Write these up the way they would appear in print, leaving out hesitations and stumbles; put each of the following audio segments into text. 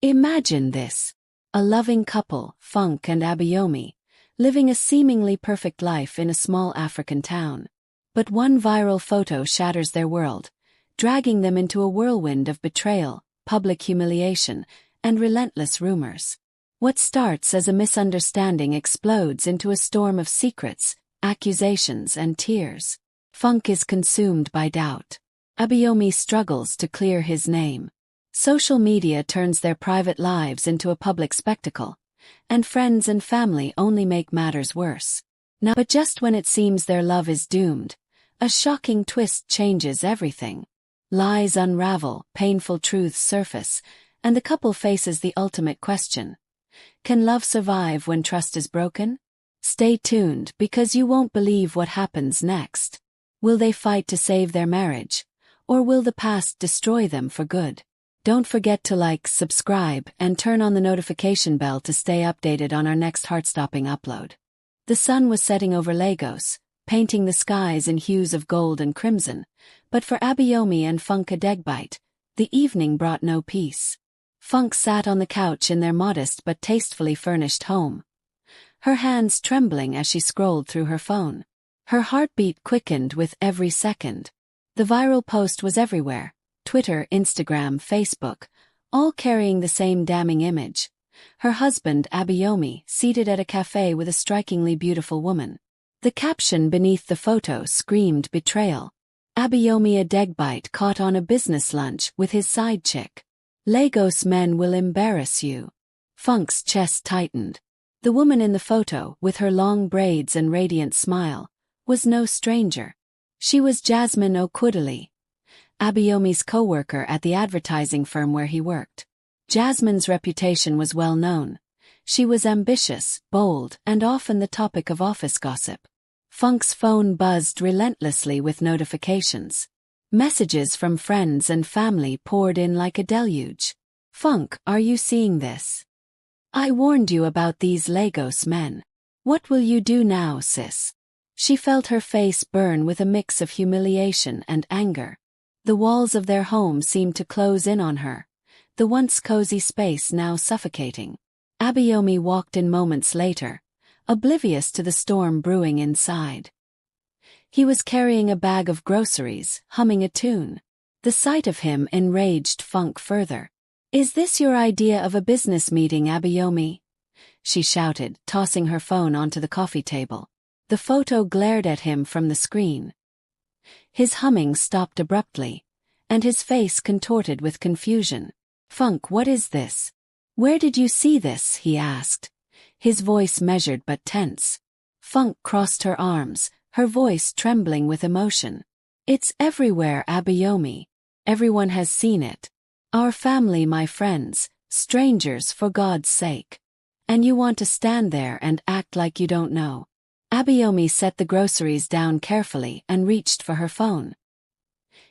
Imagine this. A loving couple, Funke and Abayomi, living a seemingly perfect life in a small African town. But one viral photo shatters their world, dragging them into a whirlwind of betrayal, public humiliation, and relentless rumors. What starts as a misunderstanding explodes into a storm of secrets, accusations, and tears. Funke is consumed by doubt. Abayomi struggles to clear his name. Social media turns their private lives into a public spectacle, and friends and family only make matters worse. But just when it seems their love is doomed, a shocking twist changes everything. Lies unravel, painful truths surface, and the couple faces the ultimate question. Can love survive when trust is broken? Stay tuned because you won't believe what happens next. Will they fight to save their marriage, or will the past destroy them for good? Don't forget to like, subscribe, and turn on the notification bell to stay updated on our next heart-stopping upload. The sun was setting over Lagos, painting the skies in hues of gold and crimson, but for Abayomi and Funke Abayomi, the evening brought no peace. Funke sat on the couch in their modest but tastefully furnished home, her hands trembling as she scrolled through her phone. Her heartbeat quickened with every second. The viral post was everywhere. Twitter, Instagram, Facebook, all carrying the same damning image. Her husband, Abayomi, seated at a cafe with a strikingly beautiful woman. The caption beneath the photo screamed betrayal. Abayomi Abayomi caught on a business lunch with his side chick. Lagos men will embarrass you. Funke's chest tightened. The woman in the photo, with her long braids and radiant smile, was no stranger. She was Jasmine Okwudili, Abayomi's co-worker at the advertising firm where he worked. Jasmine's reputation was well known. She was ambitious, bold, and often the topic of office gossip. Funke's phone buzzed relentlessly with notifications. Messages from friends and family poured in like a deluge. Funke, are you seeing this? I warned you about these Lagos men. What will you do now, sis? She felt her face burn with a mix of humiliation and anger. The walls of their home seemed to close in on her, the once cozy space now suffocating. Abayomi walked in moments later, oblivious to the storm brewing inside. He was carrying a bag of groceries, humming a tune. The sight of him enraged Funke further. Is this your idea of a business meeting, Abayomi? She shouted, tossing her phone onto the coffee table. The photo glared at him from the screen. His humming stopped abruptly, and his face contorted with confusion. Funke, what is this? Where did you see this? He asked, his voice measured but tense. Funke crossed her arms, her voice trembling with emotion. It's everywhere, Abayomi. Everyone has seen it. Our family, my friends, strangers, for God's sake. And you want to stand there and act like you don't know. Abayomi set the groceries down carefully and reached for her phone.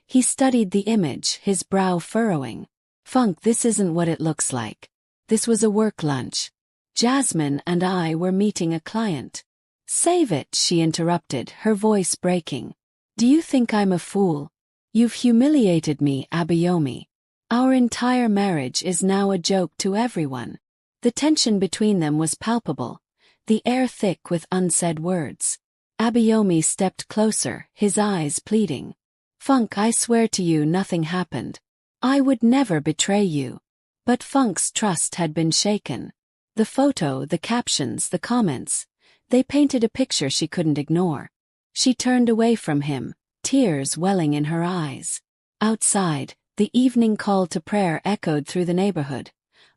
He studied the image, his brow furrowing. Funke, this isn't what it looks like. This was a work lunch. Jasmine and I were meeting a client. Save it, she interrupted, her voice breaking. Do you think I'm a fool? You've humiliated me, Abayomi. Our entire marriage is now a joke to everyone. The tension between them was palpable, the air thick with unsaid words. Abayomi stepped closer, his eyes pleading. Funke, I swear to you nothing happened. I would never betray you. But Funke's trust had been shaken. The photo, the captions, the comments, they painted a picture she couldn't ignore. She turned away from him, tears welling in her eyes. Outside, the evening call to prayer echoed through the neighborhood,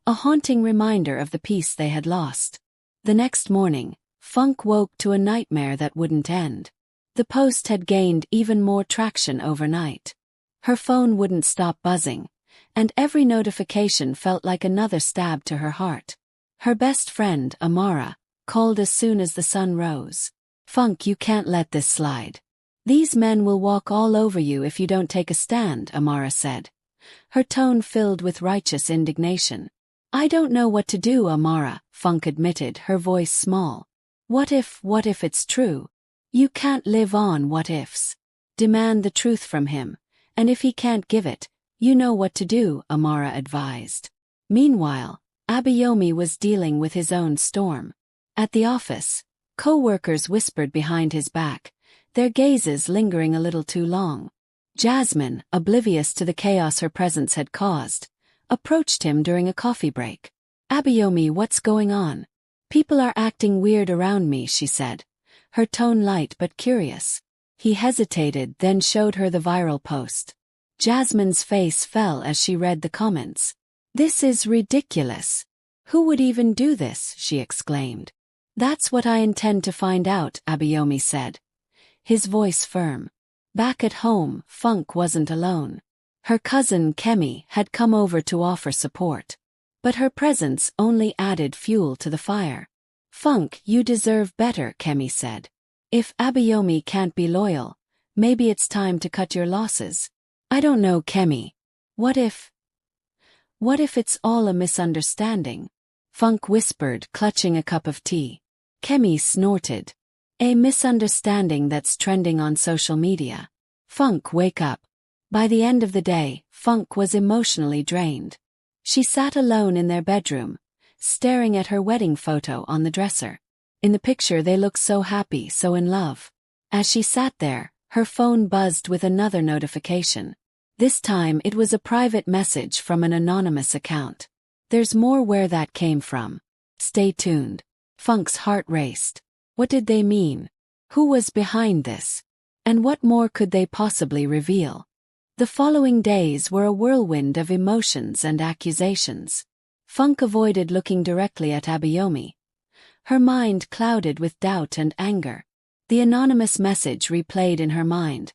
a haunting reminder of the peace they had lost. The next morning, Funke woke to a nightmare that wouldn't end. The post had gained even more traction overnight. Her phone wouldn't stop buzzing, and every notification felt like another stab to her heart. Her best friend, Amara, called as soon as the sun rose. Funke, you can't let this slide. These men will walk all over you if you don't take a stand, Amara said, her tone filled with righteous indignation. I don't know what to do, Amara, Funke admitted, her voice small. What if it's true? You can't live on what ifs. Demand the truth from him, and if he can't give it, you know what to do, Amara advised. Meanwhile, Abayomi was dealing with his own storm. At the office, co-workers whispered behind his back, their gazes lingering a little too long. Jasmine, oblivious to the chaos her presence had caused, approached him during a coffee break. "Abayomi, what's going on? People are acting weird around me," she said, her tone light but curious. He hesitated, then showed her the viral post. Jasmine's face fell as she read the comments. "This is ridiculous. Who would even do this?" she exclaimed. "That's what I intend to find out," Abayomi said, his voice firm. Back at home, Funk wasn't alone. Her cousin Kemi had come over to offer support. But her presence only added fuel to the fire. "Funk, you deserve better," Kemi said. "If Abayomi can't be loyal, maybe it's time to cut your losses." "I don't know, Kemi. What if it's all a misunderstanding?" Funk whispered, clutching a cup of tea. Kemi snorted. "A misunderstanding that's trending on social media." "Funk, wake up." By the end of the day, Funk was emotionally drained. She sat alone in their bedroom, staring at her wedding photo on the dresser. In the picture they looked so happy, so in love. As she sat there, her phone buzzed with another notification. This time it was a private message from an anonymous account. "There's more where that came from. Stay tuned." Funk's heart raced. What did they mean? Who was behind this? And what more could they possibly reveal? The following days were a whirlwind of emotions and accusations. Funk avoided looking directly at Abayomi. Her mind clouded with doubt and anger. The anonymous message replayed in her mind,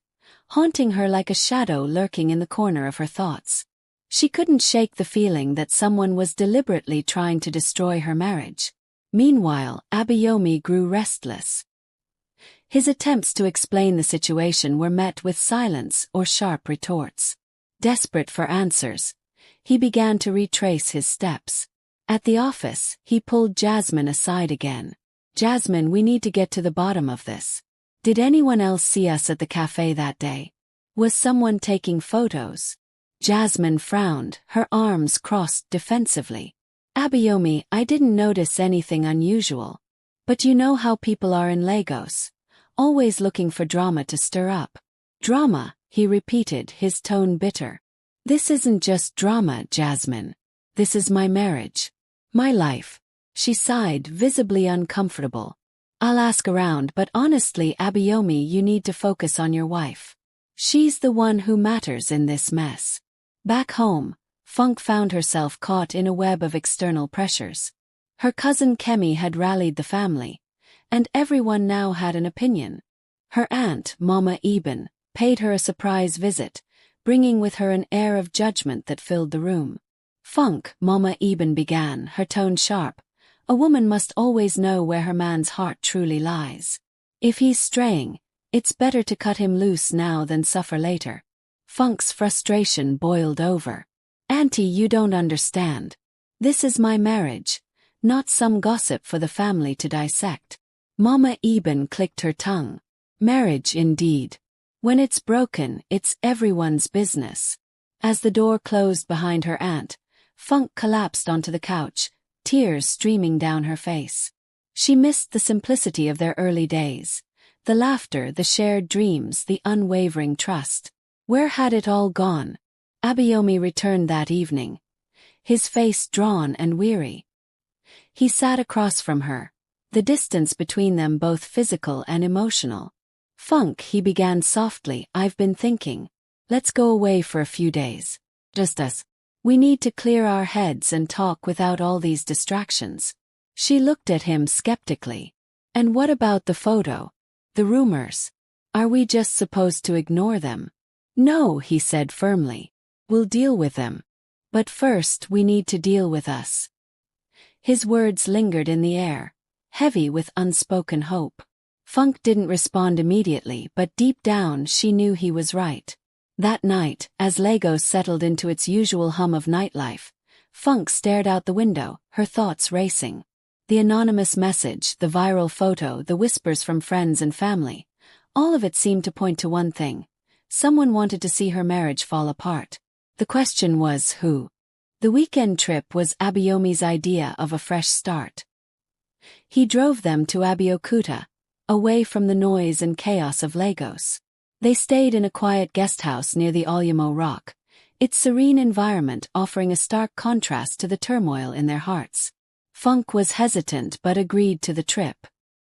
haunting her like a shadow lurking in the corner of her thoughts. She couldn't shake the feeling that someone was deliberately trying to destroy her marriage. Meanwhile, Abayomi grew restless. His attempts to explain the situation were met with silence or sharp retorts. Desperate for answers, he began to retrace his steps. At the office, he pulled Jasmine aside again. "Jasmine, we need to get to the bottom of this. Did anyone else see us at the cafe that day? Was someone taking photos?" Jasmine frowned, her arms crossed defensively. "Abayomi, I didn't notice anything unusual. But you know how people are in Lagos. Always looking for drama to stir up." "Drama," he repeated, his tone bitter. "This isn't just drama, Jasmine. This is my marriage. My life." She sighed, visibly uncomfortable. "I'll ask around, but honestly, Abayomi, you need to focus on your wife. She's the one who matters in this mess." Back home, Funk found herself caught in a web of external pressures. Her cousin Kemi had rallied the family, and everyone now had an opinion. Her aunt, Mama Eben, paid her a surprise visit, bringing with her an air of judgment that filled the room. "Funk," Mama Eben began, her tone sharp, "a woman must always know where her man's heart truly lies. If he's straying, it's better to cut him loose now than suffer later." Funk's frustration boiled over. "Auntie, you don't understand. This is my marriage, not some gossip for the family to dissect." Mama Eben clicked her tongue. "Marriage indeed. When it's broken, it's everyone's business." As the door closed behind her aunt, Funk collapsed onto the couch, tears streaming down her face. She missed the simplicity of their early days, the laughter, the shared dreams, the unwavering trust. Where had it all gone? Abayomi returned that evening, his face drawn and weary. He sat across from her, the distance between them both physical and emotional. "Funk," he began softly, "I've been thinking. Let's go away for a few days. Just us. We need to clear our heads and talk without all these distractions." She looked at him skeptically. "And what about the photo? The rumors? Are we just supposed to ignore them?" "No," he said firmly. "We'll deal with them. But first we need to deal with us." His words lingered in the air, heavy with unspoken hope. Funk didn't respond immediately, but deep down she knew he was right. That night, as Lagos settled into its usual hum of nightlife, Funk stared out the window, her thoughts racing. The anonymous message, the viral photo, the whispers from friends and family, all of it seemed to point to one thing. Someone wanted to see her marriage fall apart. The question was, who? The weekend trip was Abayomi's idea of a fresh start. He drove them to Abeokuta, away from the noise and chaos of Lagos. They stayed in a quiet guesthouse near the Oluyamo Rock, its serene environment offering a stark contrast to the turmoil in their hearts. Funk was hesitant but agreed to the trip.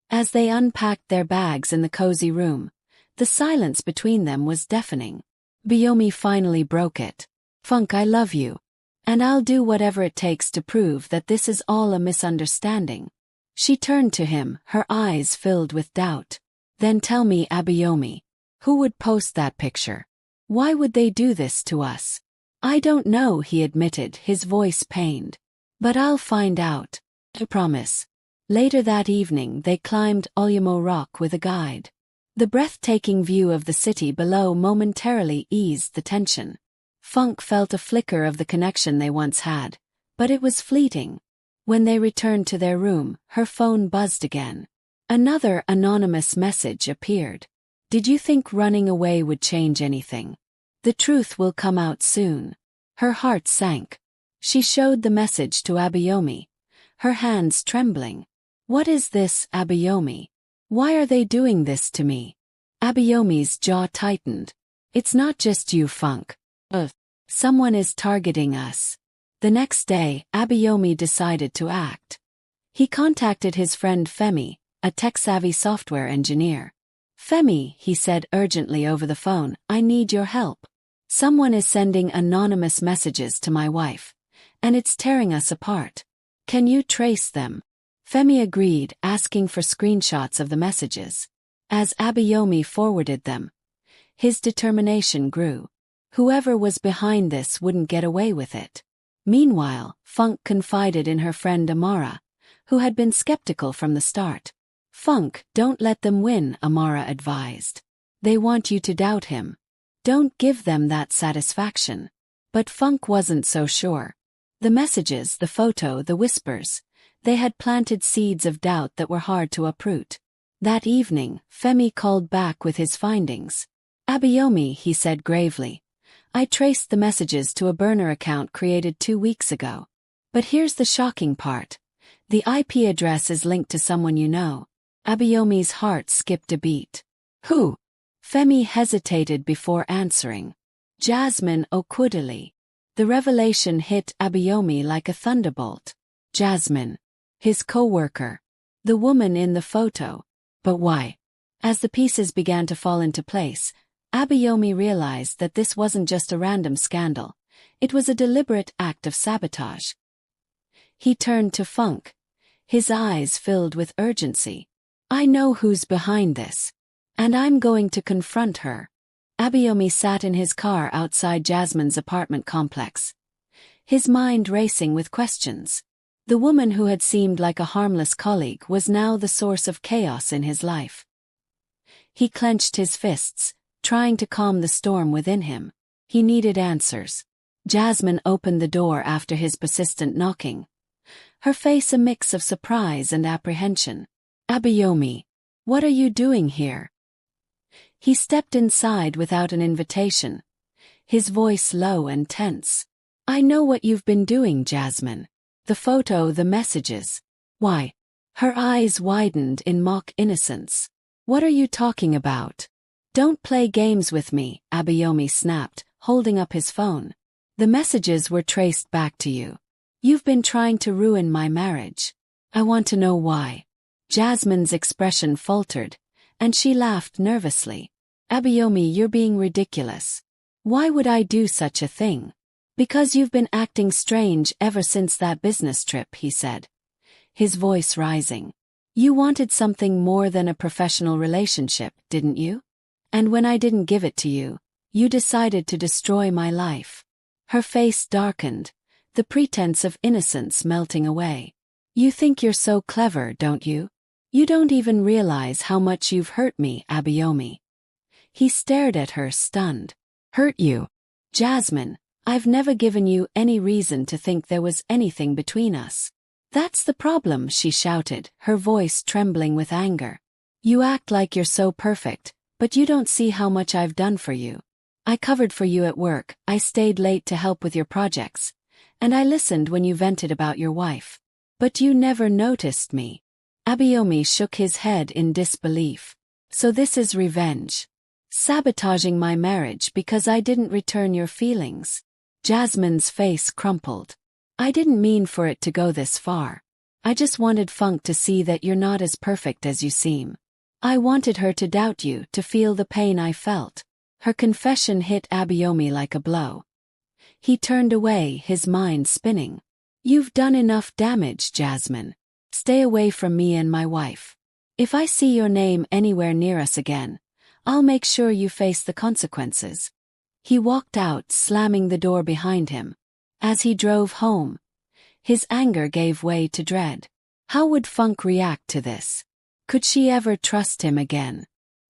As they unpacked their bags in the cozy room, the silence between them was deafening. Abayomi finally broke it. "Funk, I love you. And I'll do whatever it takes to prove that this is all a misunderstanding." She turned to him, her eyes filled with doubt. "Then tell me, Abayomi, who would post that picture? Why would they do this to us?" "I don't know," he admitted, his voice pained. "But I'll find out. I promise." Later that evening they climbed Oluyamo Rock with a guide. The breathtaking view of the city below momentarily eased the tension. Funk felt a flicker of the connection they once had, but it was fleeting. When they returned to their room, her phone buzzed again. Another anonymous message appeared. "Did you think running away would change anything? The truth will come out soon." Her heart sank. She showed the message to Abayomi, her hands trembling. "What is this, Abayomi? Why are they doing this to me?" Abayomi's jaw tightened. "It's not just you, Funk. Someone is targeting us." The next day, Abayomi decided to act. He contacted his friend Femi, a tech-savvy software engineer. "Femi," he said urgently over the phone, "I need your help. Someone is sending anonymous messages to my wife, and it's tearing us apart. Can you trace them?" Femi agreed, asking for screenshots of the messages. As Abayomi forwarded them, his determination grew. Whoever was behind this wouldn't get away with it. Meanwhile, Funk confided in her friend Amara, who had been skeptical from the start. "Funk, don't let them win," Amara advised. "They want you to doubt him. Don't give them that satisfaction." But Funk wasn't so sure. The messages, the photo, the whispers, they had planted seeds of doubt that were hard to uproot. That evening, Femi called back with his findings. "Abayomi," he said gravely, "I traced the messages to a burner account created 2 weeks ago. But here's the shocking part. The IP address is linked to someone you know." Abayomi's heart skipped a beat. "Who?" Femi hesitated before answering. "Jasmine Okwudili." The revelation hit Abayomi like a thunderbolt. Jasmine. His co-worker. The woman in the photo. But why? As the pieces began to fall into place, Abayomi realized that this wasn't just a random scandal. It was a deliberate act of sabotage. He turned to Funk, his eyes filled with urgency. "I know who's behind this. And I'm going to confront her." Abayomi sat in his car outside Jasmine's apartment complex, his mind racing with questions. The woman who had seemed like a harmless colleague was now the source of chaos in his life. He clenched his fists, trying to calm the storm within him. He needed answers. Jasmine opened the door after his persistent knocking, her face a mix of surprise and apprehension. "Abayomi, what are you doing here?" He stepped inside without an invitation, his voice low and tense. "I know what you've been doing, Jasmine. The photo, the messages." "Why?" Her eyes widened in mock innocence. "What are you talking about?" "Don't play games with me," Abayomi snapped, holding up his phone. "The messages were traced back to you. You've been trying to ruin my marriage. I want to know why." Jasmine's expression faltered, and she laughed nervously. "Abayomi, you're being ridiculous. Why would I do such a thing?" "Because you've been acting strange ever since that business trip," he said, his voice rising. "You wanted something more than a professional relationship, didn't you? And when I didn't give it to you, you decided to destroy my life." Her face darkened, the pretense of innocence melting away. "You think you're so clever, don't you? You don't even realize how much you've hurt me, Abayomi." He stared at her, stunned. "Hurt you?" "Jasmine, I've never given you any reason to think there was anything between us." "That's the problem," she shouted, her voice trembling with anger. "You act like you're so perfect, but you don't see how much I've done for you. I covered for you at work, I stayed late to help with your projects, And I listened when you vented about your wife. But you never noticed me. Abayomi shook his head in disbelief. So this is revenge. Sabotaging my marriage because I didn't return your feelings. Jasmine's face crumpled. I didn't mean for it to go this far. I just wanted Funk to see that you're not as perfect as you seem. I wanted her to doubt you, to feel the pain I felt. Her confession hit Abayomi like a blow. He turned away, his mind spinning. You've done enough damage, Jasmine. Stay away from me and my wife. If I see your name anywhere near us again, I'll make sure you face the consequences. He walked out, slamming the door behind him. As he drove home, his anger gave way to dread. How would Funk react to this? Could she ever trust him again?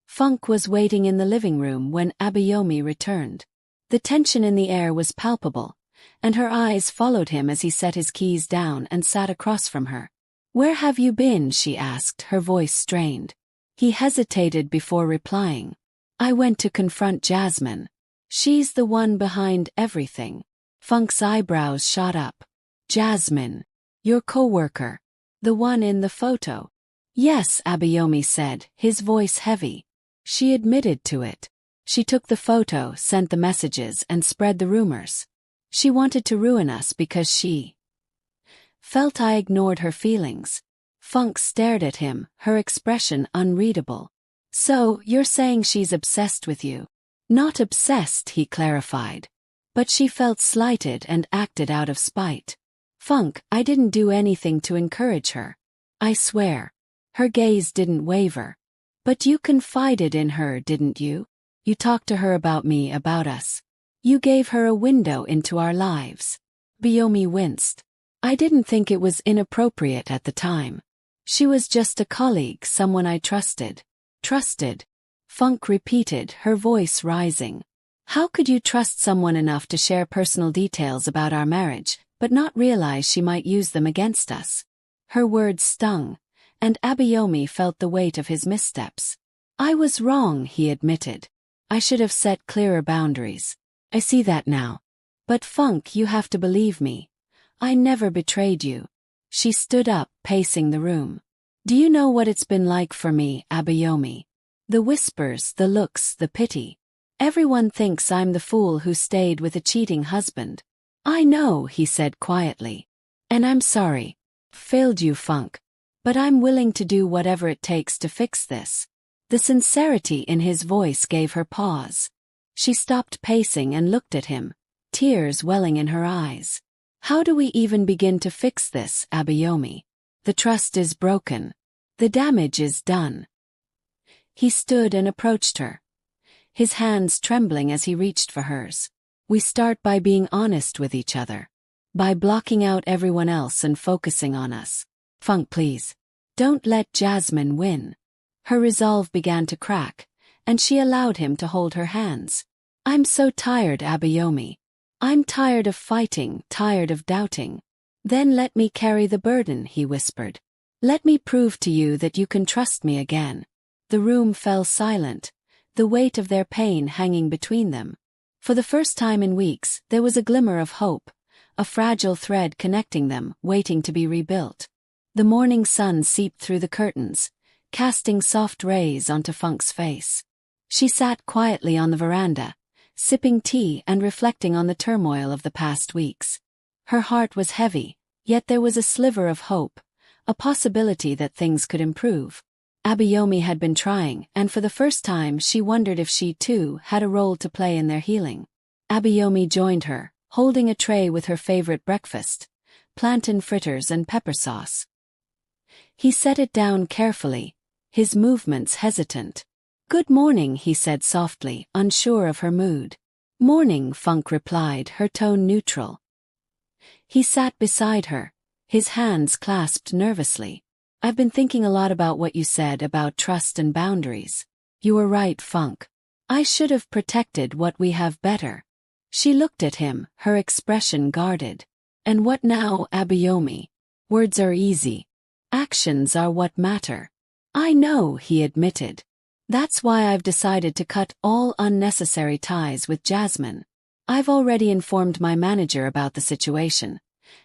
Funk was waiting in the living room when Abayomi returned. The tension in the air was palpable, and her eyes followed him as he set his keys down and sat across from her. Where have you been? She asked, her voice strained. He hesitated before replying. I went to confront Jasmine. She's the one behind everything. Funk's eyebrows shot up. Jasmine. Your co-worker. The one in the photo. Yes, Abayomi said, his voice heavy. She admitted to it. She took the photo, sent the messages, and spread the rumors. She wanted to ruin us because she felt I ignored her feelings. Funk stared at him, her expression unreadable. So, you're saying she's obsessed with you? Not obsessed, he clarified. But she felt slighted and acted out of spite. Funk, I didn't do anything to encourage her. I swear. Her gaze didn't waver. But you confided in her, didn't you? You talked to her about me, about us. You gave her a window into our lives. Abayomi winced. I didn't think it was inappropriate at the time. She was just a colleague, someone I trusted. Trusted? Funk repeated, her voice rising. How could you trust someone enough to share personal details about our marriage, but not realize she might use them against us? Her words stung, and Abayomi felt the weight of his missteps. I was wrong, he admitted. I should have set clearer boundaries. I see that now. But Funk, you have to believe me. I never betrayed you. She stood up, pacing the room. Do you know what it's been like for me, Abayomi? The whispers, the looks, the pity. Everyone thinks I'm the fool who stayed with a cheating husband. I know, he said quietly. And I'm sorry. Failed you, Funk. But I'm willing to do whatever it takes to fix this. The sincerity in his voice gave her pause. She stopped pacing and looked at him, tears welling in her eyes. How do we even begin to fix this, Abayomi? The trust is broken. The damage is done. He stood and approached her, his hands trembling as he reached for hers. We start by being honest with each other. By blocking out everyone else and focusing on us. Funk, please. Don't let Jasmine win. Her resolve began to crack, and she allowed him to hold her hands. I'm so tired, Abayomi. I'm tired of fighting, tired of doubting. Then let me carry the burden, he whispered. Let me prove to you that you can trust me again. The room fell silent, the weight of their pain hanging between them. For the first time in weeks, there was a glimmer of hope, a fragile thread connecting them, waiting to be rebuilt. The morning sun seeped through the curtains, casting soft rays onto Funk's face. She sat quietly on the veranda, sipping tea and reflecting on the turmoil of the past weeks. Her heart was heavy, yet there was a sliver of hope, a possibility that things could improve. Abayomi had been trying, and for the first time she wondered if she too had a role to play in their healing. Abayomi joined her, holding a tray with her favorite breakfast, plantain fritters and pepper sauce. He set it down carefully, his movements hesitant. Good morning, he said softly, unsure of her mood. Morning, Funk replied, her tone neutral. He sat beside her, his hands clasped nervously. I've been thinking a lot about what you said about trust and boundaries. You were right, Funk. I should have protected what we have better. She looked at him, her expression guarded. And what now, Abayomi? Words are easy. Actions are what matter. I know, he admitted. That's why I've decided to cut all unnecessary ties with Jasmine. I've already informed my manager about the situation,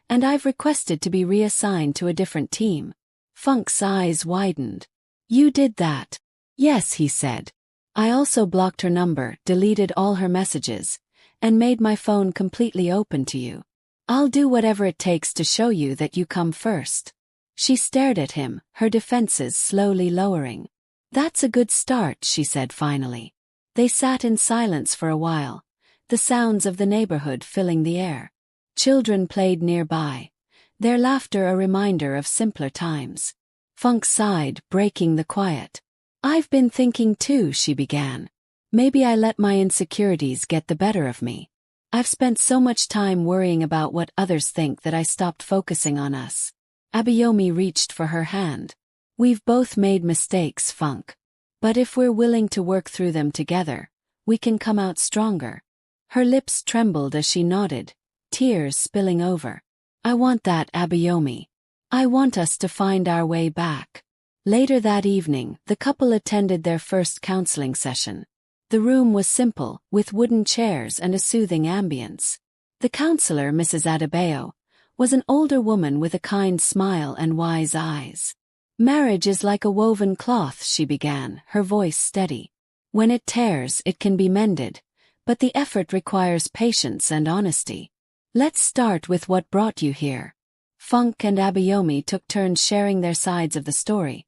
and I've requested to be reassigned to a different team. Funk's eyes widened. You did that? Yes, he said. I also blocked her number, deleted all her messages, and made my phone completely open to you. I'll do whatever it takes to show you that you come first. She stared at him, her defenses slowly lowering. That's a good start, she said finally. They sat in silence for a while, the sounds of the neighborhood filling the air. Children played nearby, their laughter a reminder of simpler times. Funk sighed, breaking the quiet. I've been thinking too, she began. Maybe I let my insecurities get the better of me. I've spent so much time worrying about what others think that I stopped focusing on us. Abayomi reached for her hand. We've both made mistakes, Funk. But if we're willing to work through them together, we can come out stronger. Her lips trembled as she nodded, tears spilling over. I want that, Abayomi. I want us to find our way back. Later that evening, the couple attended their first counseling session. The room was simple, with wooden chairs and a soothing ambience. The counselor, Mrs. Adebayo, was an older woman with a kind smile and wise eyes. Marriage is like a woven cloth, she began, her voice steady. When it tears, it can be mended, but the effort requires patience and honesty. Let's start with what brought you here. Funk and Abayomi took turns sharing their sides of the story,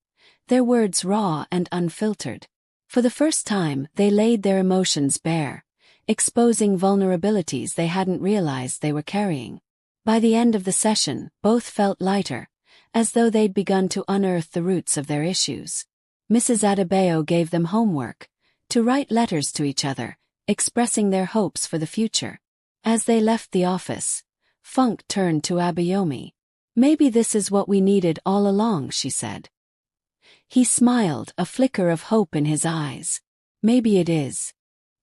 their words raw and unfiltered. For the first time, they laid their emotions bare, exposing vulnerabilities they hadn't realized they were carrying. By the end of the session, both felt lighter, as though they'd begun to unearth the roots of their issues. Mrs. Adebayo gave them homework, to write letters to each other, expressing their hopes for the future. As they left the office, Funk turned to Abayomi. Maybe this is what we needed all along, she said. He smiled, a flicker of hope in his eyes. Maybe it is.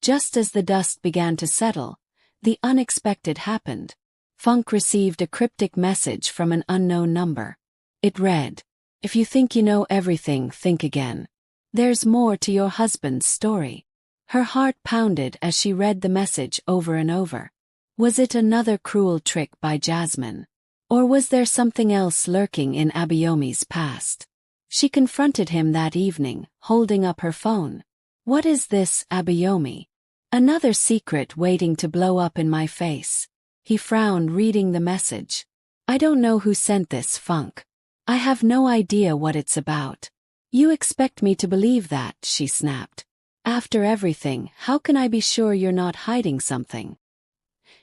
Just as the dust began to settle, the unexpected happened. Funk received a cryptic message from an unknown number. It read, "If you think you know everything, think again. There's more to your husband's story." Her heart pounded as she read the message over and over. Was it another cruel trick by Jasmine? Or was there something else lurking in Abayomi's past? She confronted him that evening, holding up her phone. What is this, Abayomi? Another secret waiting to blow up in my face. He frowned, reading the message. I don't know who sent this, Funk. I have no idea what it's about. You expect me to believe that, she snapped. After everything, how can I be sure you're not hiding something?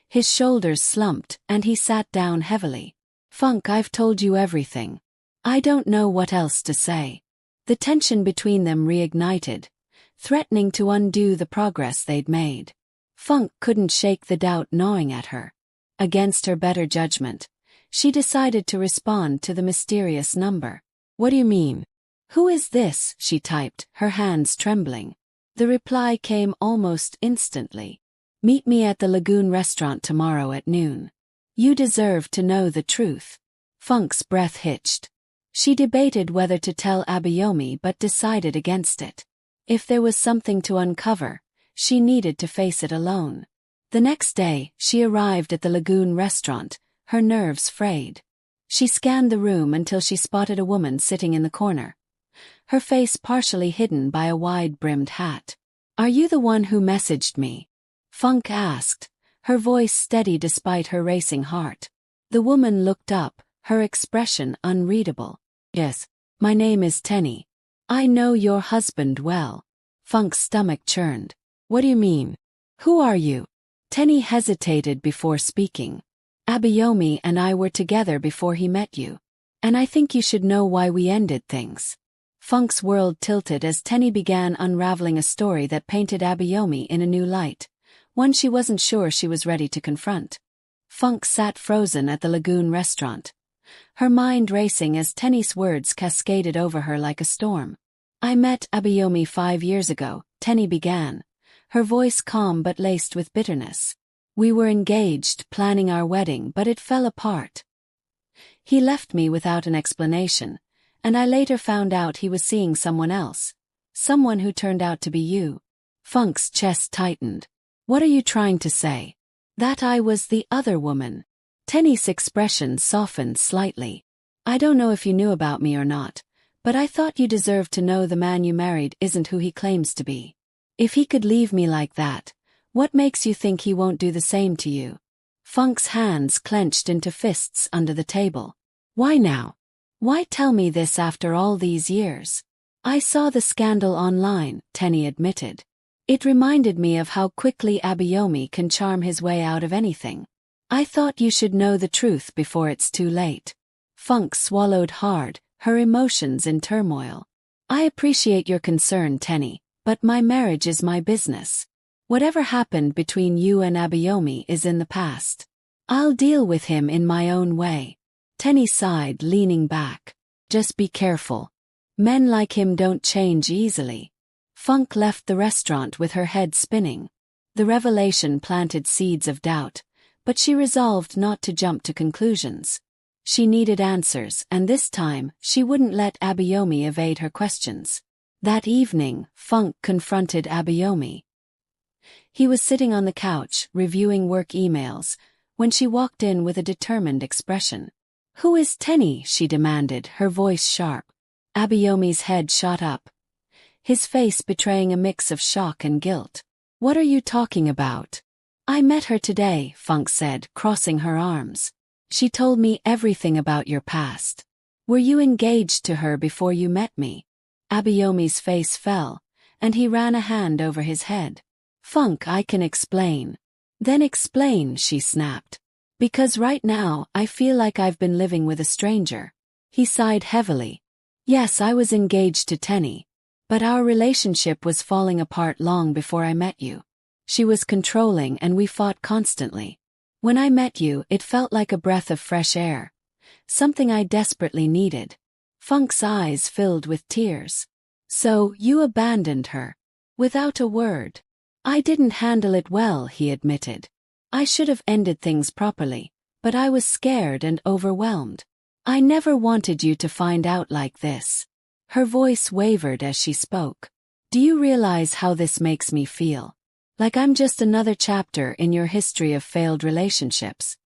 His shoulders slumped, and he sat down heavily. Funk, I've told you everything. I don't know what else to say. The tension between them reignited, threatening to undo the progress they'd made. Funk couldn't shake the doubt gnawing at her. Against her better judgment, she decided to respond to the mysterious number. What do you mean? Who is this? She typed, her hands trembling. The reply came almost instantly. Meet me at the Lagoon restaurant tomorrow at noon. You deserve to know the truth. Funk's breath hitched. She debated whether to tell Abayomi but decided against it. If there was something to uncover, she needed to face it alone. The next day, she arrived at the Lagoon restaurant, her nerves frayed. She scanned the room until she spotted a woman sitting in the corner, her face partially hidden by a wide-brimmed hat. Are you the one who messaged me? Funk asked, her voice steady despite her racing heart. The woman looked up, her expression unreadable. Yes, my name is Tenny. I know your husband well. Funk's stomach churned. What do you mean? Who are you? Tenny hesitated before speaking. Abayomi and I were together before he met you. And I think you should know why we ended things. Funk's world tilted as Tenny began unraveling a story that painted Abayomi in a new light, one she wasn't sure she was ready to confront. Funk sat frozen at the Lagoon restaurant, her mind racing as Tenny's words cascaded over her like a storm. I met Abayomi 5 years ago, Tenny began, her voice calm but laced with bitterness. We were engaged, planning our wedding, but it fell apart. He left me without an explanation, and I later found out he was seeing someone else, someone who turned out to be you. Funk's chest tightened. What are you trying to say? That I was the other woman. Tenny's expression softened slightly. I don't know if you knew about me or not, but I thought you deserved to know the man you married isn't who he claims to be. If he could leave me like that, what makes you think he won't do the same to you? Funk's hands clenched into fists under the table. Why now? Why tell me this after all these years? I saw the scandal online, Tenny admitted. It reminded me of how quickly Abayomi can charm his way out of anything. I thought you should know the truth before it's too late. Funk swallowed hard, her emotions in turmoil. I appreciate your concern, Tenny, but my marriage is my business. Whatever happened between you and Abayomi is in the past. I'll deal with him in my own way. Tenny sighed, leaning back. Just be careful. Men like him don't change easily. Funk left the restaurant with her head spinning. The revelation planted seeds of doubt, but she resolved not to jump to conclusions. She needed answers, and this time, she wouldn't let Abayomi evade her questions. That evening, Funk confronted Abayomi. He was sitting on the couch, reviewing work emails, when she walked in with a determined expression. "Who is Tenny?" she demanded, her voice sharp. Abayomi's head shot up, his face betraying a mix of shock and guilt. "What are you talking about?" "I met her today," Funk said, crossing her arms. "She told me everything about your past. Were you engaged to her before you met me?" Abayomi's face fell, and he ran a hand over his head. "Funk, I can explain." "Then explain," she snapped. "Because right now, I feel like I've been living with a stranger." He sighed heavily. "Yes, I was engaged to Tenny. But our relationship was falling apart long before I met you. She was controlling and we fought constantly. When I met you, it felt like a breath of fresh air. Something I desperately needed." Funk's eyes filled with tears. "So, you abandoned her. Without a word." "I didn't handle it well," he admitted. "I should have ended things properly, but I was scared and overwhelmed. I never wanted you to find out like this." Her voice wavered as she spoke. "Do you realize how this makes me feel? Like I'm just another chapter in your history of failed relationships."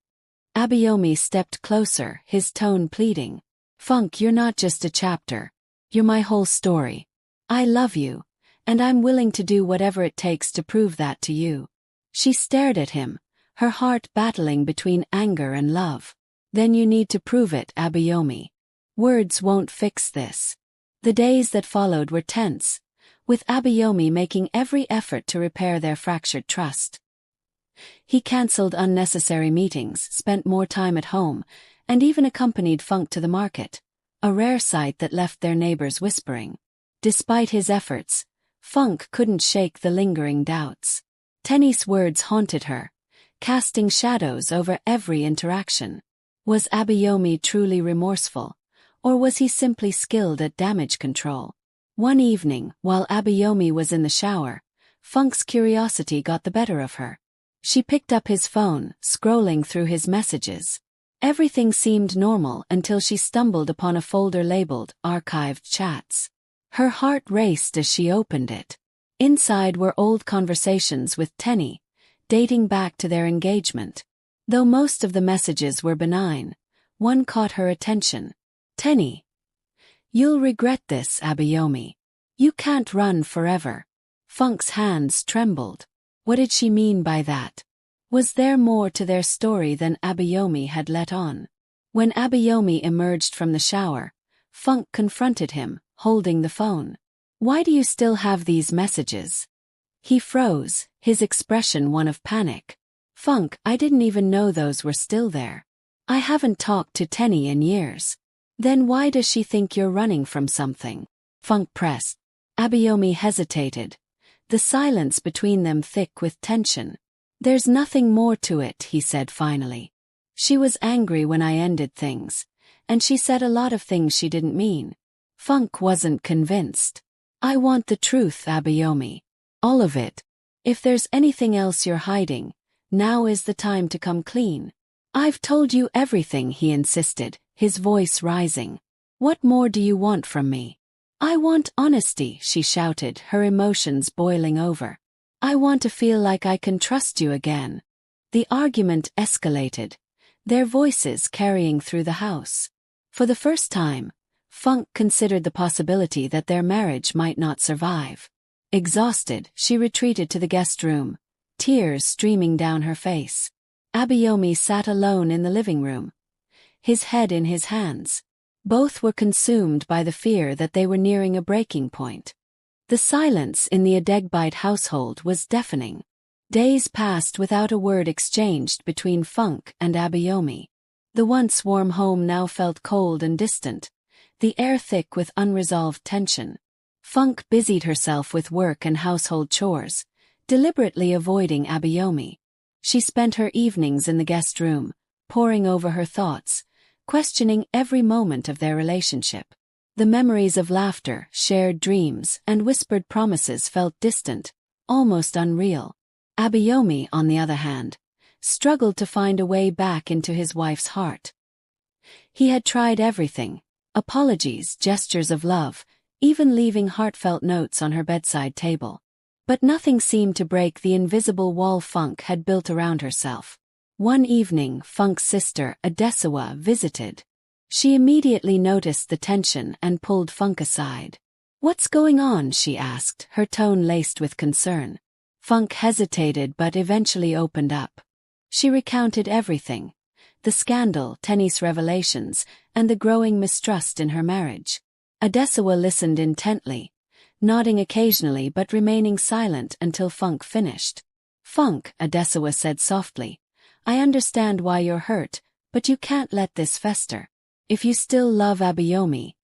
Abayomi stepped closer, his tone pleading. "Funk, you're not just a chapter. You're my whole story. I love you, and I'm willing to do whatever it takes to prove that to you." She stared at him, her heart battling between anger and love. "Then you need to prove it, Abayomi. Words won't fix this." The days that followed were tense, with Abayomi making every effort to repair their fractured trust. He cancelled unnecessary meetings, spent more time at home, and even accompanied Funk to the market, a rare sight that left their neighbors whispering. Despite his efforts, Funk couldn't shake the lingering doubts. Tenny's words haunted her, casting shadows over every interaction. Was Abayomi truly remorseful, or was he simply skilled at damage control? One evening, while Abayomi was in the shower, Funk's curiosity got the better of her. She picked up his phone, scrolling through his messages. Everything seemed normal until she stumbled upon a folder labeled Archived Chats. Her heart raced as she opened it. Inside were old conversations with Tenny, dating back to their engagement. Though most of the messages were benign, one caught her attention. "Tenny. You'll regret this, Abayomi. You can't run forever." Funk's hands trembled. What did she mean by that? Was there more to their story than Abayomi had let on? When Abayomi emerged from the shower, Funk confronted him, holding the phone. "Why do you still have these messages?" He froze, his expression one of panic. "Funk, I didn't even know those were still there. I haven't talked to Tenny in years." "Then why does she think you're running from something?" Funk pressed. Abayomi hesitated, the silence between them thick with tension. "There's nothing more to it," he said finally. "She was angry when I ended things, and she said a lot of things she didn't mean." Funk wasn't convinced. "I want the truth, Abayomi. All of it. If there's anything else you're hiding, now is the time to come clean." "I've told you everything," he insisted, his voice rising. "What more do you want from me?" "I want honesty," she shouted, her emotions boiling over. "I want to feel like I can trust you again." The argument escalated, their voices carrying through the house. For the first time, Funk considered the possibility that their marriage might not survive. Exhausted, she retreated to the guest room, tears streaming down her face. Abayomi sat alone in the living room, his head in his hands. Both were consumed by the fear that they were nearing a breaking point. The silence in the Adegbite household was deafening. Days passed without a word exchanged between Funk and Abayomi. The once warm home now felt cold and distant, the air thick with unresolved tension. Funk busied herself with work and household chores, deliberately avoiding Abayomi. She spent her evenings in the guest room, poring over her thoughts, questioning every moment of their relationship. The memories of laughter, shared dreams, and whispered promises felt distant, almost unreal. Abayomi, on the other hand, struggled to find a way back into his wife's heart. He had tried everything: apologies, gestures of love, even leaving heartfelt notes on her bedside table. But nothing seemed to break the invisible wall Funk had built around herself. One evening, Funk's sister, Adesawa, visited. She immediately noticed the tension and pulled Funk aside. "What's going on?" she asked, her tone laced with concern. Funk hesitated but eventually opened up. She recounted everything: the scandal, Tenny's revelations, and the growing mistrust in her marriage. Adesawa listened intently, nodding occasionally but remaining silent until Funk finished. "Funk," Adesawa said softly, "I understand why you're hurt, but you can't let this fester. If you still love Abayomi,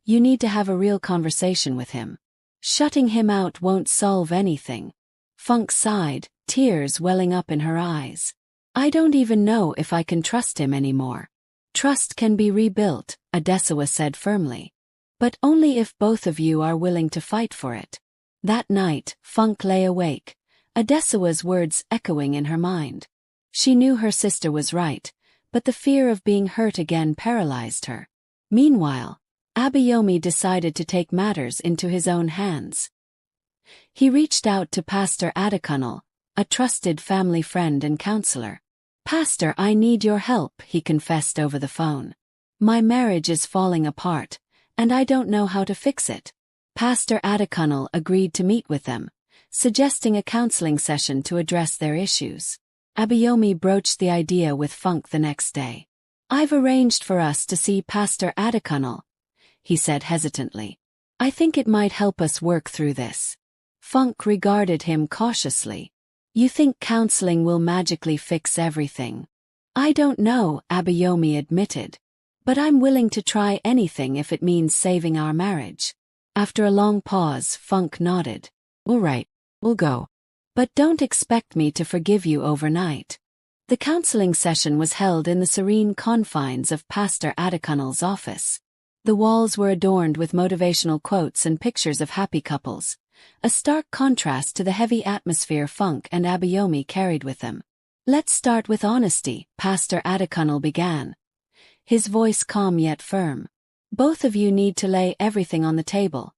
you need to have a real conversation with him. Shutting him out won't solve anything." Funk sighed, tears welling up in her eyes. "I don't even know if I can trust him anymore." "Trust can be rebuilt," Adesawa said firmly. "But only if both of you are willing to fight for it." That night, Funk lay awake, Adesawa's words echoing in her mind. She knew her sister was right, but the fear of being hurt again paralyzed her. Meanwhile, Abayomi decided to take matters into his own hands. He reached out to Pastor Adekunle, a trusted family friend and counselor. "Pastor, I need your help," he confessed over the phone. "My marriage is falling apart, and I don't know how to fix it." Pastor Adekunle agreed to meet with them, suggesting a counseling session to address their issues. Abayomi broached the idea with Funk the next day. "I've arranged for us to see Pastor Adekunle," he said hesitantly. "I think it might help us work through this." Funk regarded him cautiously. "You think counseling will magically fix everything?" "I don't know," Abayomi admitted. "But I'm willing to try anything if it means saving our marriage." After a long pause, Funk nodded. "All right, we'll go. But don't expect me to forgive you overnight." The counseling session was held in the serene confines of Pastor Adekunle's office. The walls were adorned with motivational quotes and pictures of happy couples, a stark contrast to the heavy atmosphere Funk and Abayomi carried with them. "Let's start with honesty," Pastor Adekunle began, his voice calm yet firm. "Both of you need to lay everything on the table.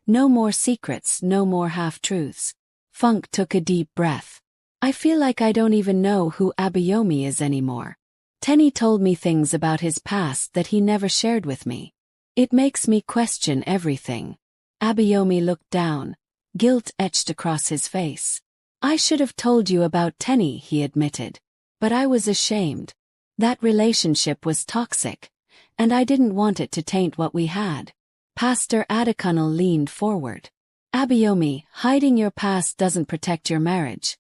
No more secrets, no more half-truths." Funk took a deep breath. "I feel like I don't even know who Abayomi is anymore. Tenny told me things about his past that he never shared with me. It makes me question everything." Abayomi looked down, guilt etched across his face. "I should have told you about Tenny," he admitted. "But I was ashamed. That relationship was toxic, and I didn't want it to taint what we had." Pastor Adekunle leaned forward. "Abayomi, hiding your past doesn't protect your marriage.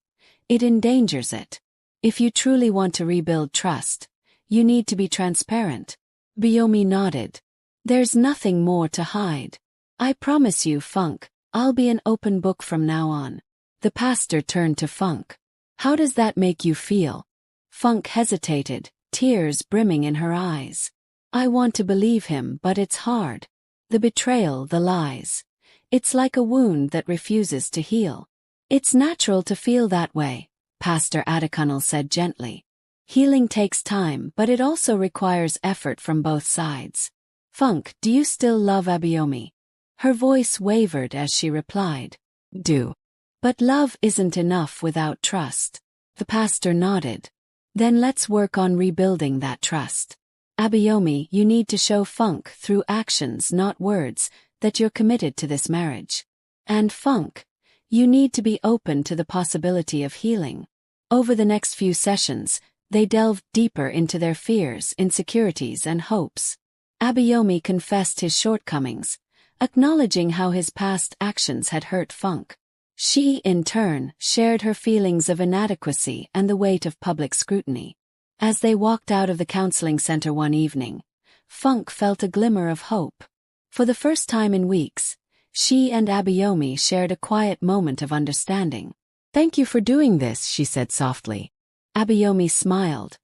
It endangers it. If you truly want to rebuild trust, you need to be transparent." Abayomi nodded. "There's nothing more to hide. I promise you, Funk, I'll be an open book from now on." The pastor turned to Funk. "How does that make you feel?" Funk hesitated, tears brimming in her eyes. "I want to believe him, but it's hard. The betrayal, the lies. It's like a wound that refuses to heal." "It's natural to feel that way," Pastor Adekunle said gently. "Healing takes time, but it also requires effort from both sides." "Funk, do you still love Abayomi?" Her voice wavered as she replied. "Do. But love isn't enough without trust." The pastor nodded. Then let's work on rebuilding that trust. Abayomi, you need to show Funk through actions, not words, that you're committed to this marriage. And Funk, you need to be open to the possibility of healing. Over the next few sessions, they delved deeper into their fears, insecurities, and hopes. Abayomi confessed his shortcomings, acknowledging how his past actions had hurt Funk. She, in turn, shared her feelings of inadequacy and the weight of public scrutiny. As they walked out of the counseling center one evening, Funk felt a glimmer of hope. For the first time in weeks, she and Abayomi shared a quiet moment of understanding. "Thank you for doing this," she said softly. Abayomi smiled,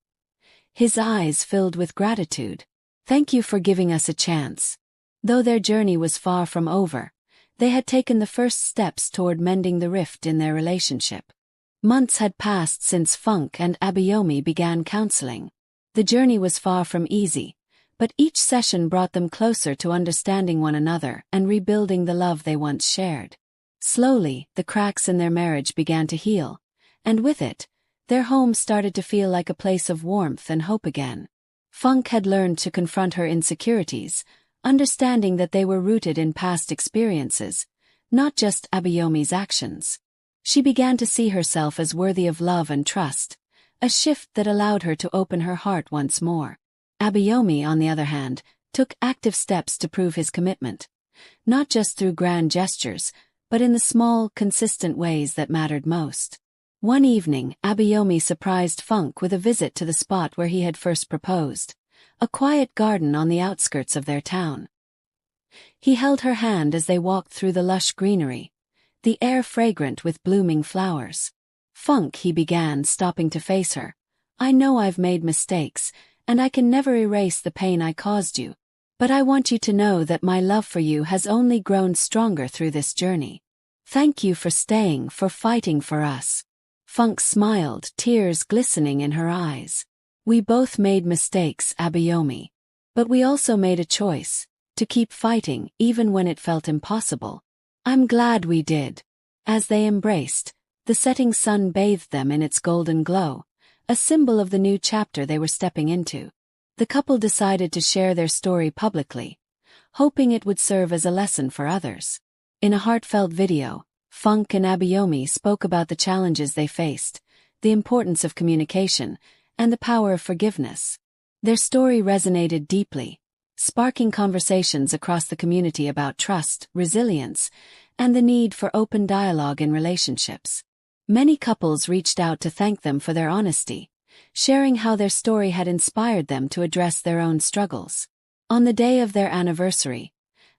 his eyes filled with gratitude. "Thank you for giving us a chance." Though their journey was far from over, they had taken the first steps toward mending the rift in their relationship. Months had passed since Funk and Abayomi began counseling. The journey was far from easy, but each session brought them closer to understanding one another and rebuilding the love they once shared. Slowly, the cracks in their marriage began to heal, and with it, their home started to feel like a place of warmth and hope again. Funk had learned to confront her insecurities, understanding that they were rooted in past experiences, not just Abayomi's actions. She began to see herself as worthy of love and trust, a shift that allowed her to open her heart once more. Abayomi, on the other hand, took active steps to prove his commitment, not just through grand gestures, but in the small, consistent ways that mattered most. One evening, Abayomi surprised Funk with a visit to the spot where he had first proposed, a quiet garden on the outskirts of their town. He held her hand as they walked through the lush greenery, the air fragrant with blooming flowers. "Funk," he began, stopping to face her, "I know I've made mistakes, and I can never erase the pain I caused you. But I want you to know that my love for you has only grown stronger through this journey. Thank you for staying, for fighting for us." Funk smiled, tears glistening in her eyes. "We both made mistakes, Abayomi. But we also made a choice, to keep fighting even when it felt impossible. I'm glad we did." As they embraced, the setting sun bathed them in its golden glow, a symbol of the new chapter they were stepping into. The couple decided to share their story publicly, hoping it would serve as a lesson for others. In a heartfelt video, Funk and Abayomi spoke about the challenges they faced, the importance of communication, and the power of forgiveness. Their story resonated deeply, sparking conversations across the community about trust, resilience, and the need for open dialogue in relationships. Many couples reached out to thank them for their honesty, sharing how their story had inspired them to address their own struggles. On the day of their anniversary,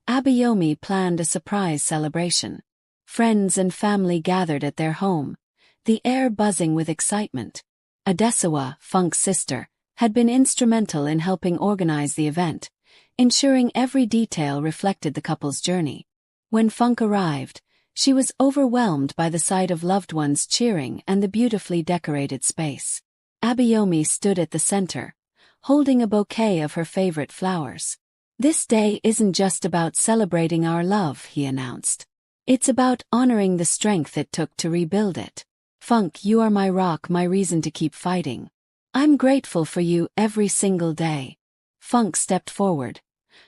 Abayomi planned a surprise celebration. Friends and family gathered at their home, the air buzzing with excitement. Adesawa, Funk's sister, had been instrumental in helping organize the event, ensuring every detail reflected the couple's journey. When Funk arrived, she was overwhelmed by the sight of loved ones cheering and the beautifully decorated space. Abayomi stood at the center, holding a bouquet of her favorite flowers. "This day isn't just about celebrating our love," he announced. "It's about honoring the strength it took to rebuild it. Funk, you are my rock, my reason to keep fighting. I'm grateful for you every single day." Funk stepped forward,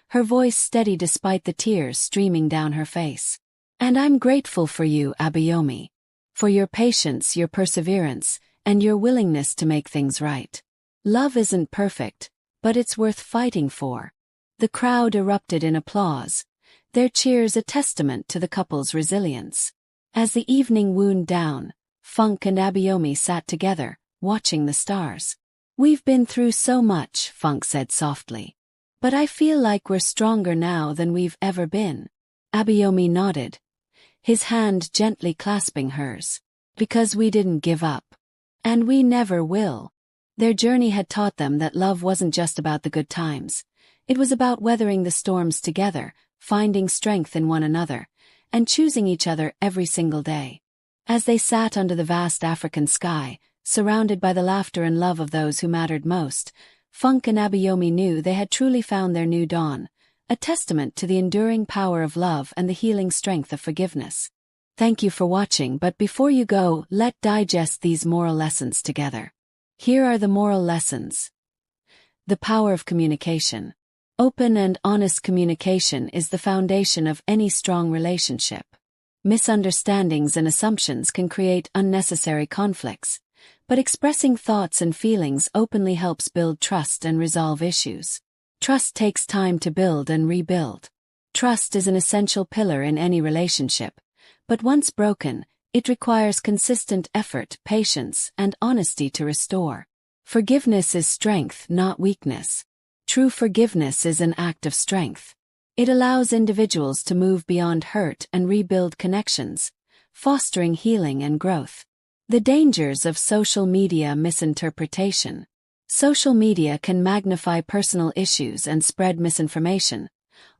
her voice steady despite the tears streaming down her face. "And I'm grateful for you, Abayomi. For your patience, your perseverance, and your willingness to make things right. Love isn't perfect, but it's worth fighting for." The crowd erupted in applause, their cheers a testament to the couple's resilience. As the evening wound down, Funk and Abayomi sat together, watching the stars. "We've been through so much," Funk said softly. "But I feel like we're stronger now than we've ever been." Abayomi nodded, his hand gently clasping hers. "Because we didn't give up. And we never will." Their journey had taught them that love wasn't just about the good times. It was about weathering the storms together, finding strength in one another, and choosing each other every single day. As they sat under the vast African sky, surrounded by the laughter and love of those who mattered most, Funk and Abayomi knew they had truly found their new dawn, a testament to the enduring power of love and the healing strength of forgiveness. Thank you for watching, but before you go, let's digest these moral lessons together. Here are the moral lessons. The power of communication. Open and honest communication is the foundation of any strong relationship. Misunderstandings and assumptions can create unnecessary conflicts, but expressing thoughts and feelings openly helps build trust and resolve issues. Trust takes time to build and rebuild. Trust is an essential pillar in any relationship, but once broken, it requires consistent effort, patience, and honesty to restore. Forgiveness is strength, not weakness. True forgiveness is an act of strength. It allows individuals to move beyond hurt and rebuild connections, fostering healing and growth. The dangers of social media misinterpretation. Social media can magnify personal issues and spread misinformation,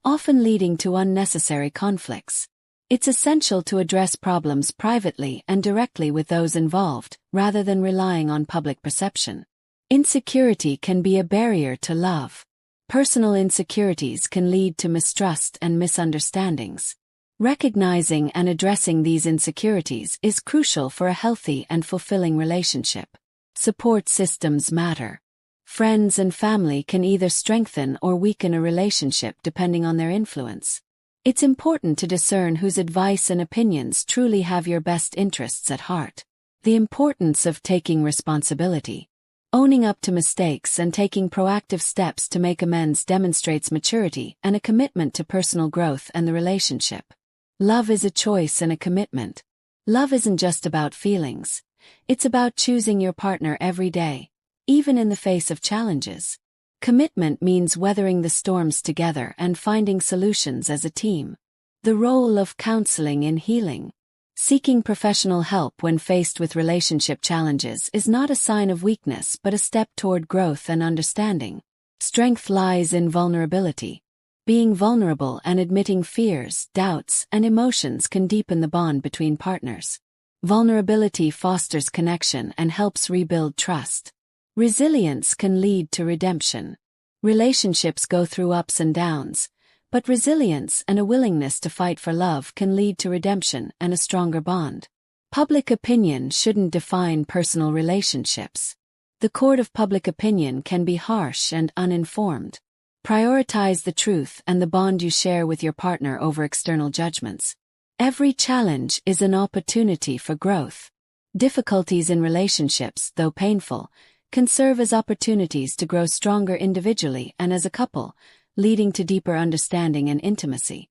often leading to unnecessary conflicts. It's essential to address problems privately and directly with those involved, rather than relying on public perception. Insecurity can be a barrier to love. Personal insecurities can lead to mistrust and misunderstandings. Recognizing and addressing these insecurities is crucial for a healthy and fulfilling relationship. Support systems matter. Friends and family can either strengthen or weaken a relationship depending on their influence. It's important to discern whose advice and opinions truly have your best interests at heart. The importance of taking responsibility. Owning up to mistakes and taking proactive steps to make amends demonstrates maturity and a commitment to personal growth and the relationship. Love is a choice and a commitment. Love isn't just about feelings. It's about choosing your partner every day, even in the face of challenges. Commitment means weathering the storms together and finding solutions as a team. The role of counseling in healing. Seeking professional help when faced with relationship challenges is not a sign of weakness but a step toward growth and understanding. Strength lies in vulnerability. Being vulnerable and admitting fears, doubts, and emotions can deepen the bond between partners. Vulnerability fosters connection and helps rebuild trust. Resilience can lead to redemption. Relationships go through ups and downs, but resilience and a willingness to fight for love can lead to redemption and a stronger bond. Public opinion shouldn't define personal relationships. The court of public opinion can be harsh and uninformed. Prioritize the truth and the bond you share with your partner over external judgments. Every challenge is an opportunity for growth. Difficulties in relationships, though painful, can serve as opportunities to grow stronger individually and as a couple, leading to deeper understanding and intimacy.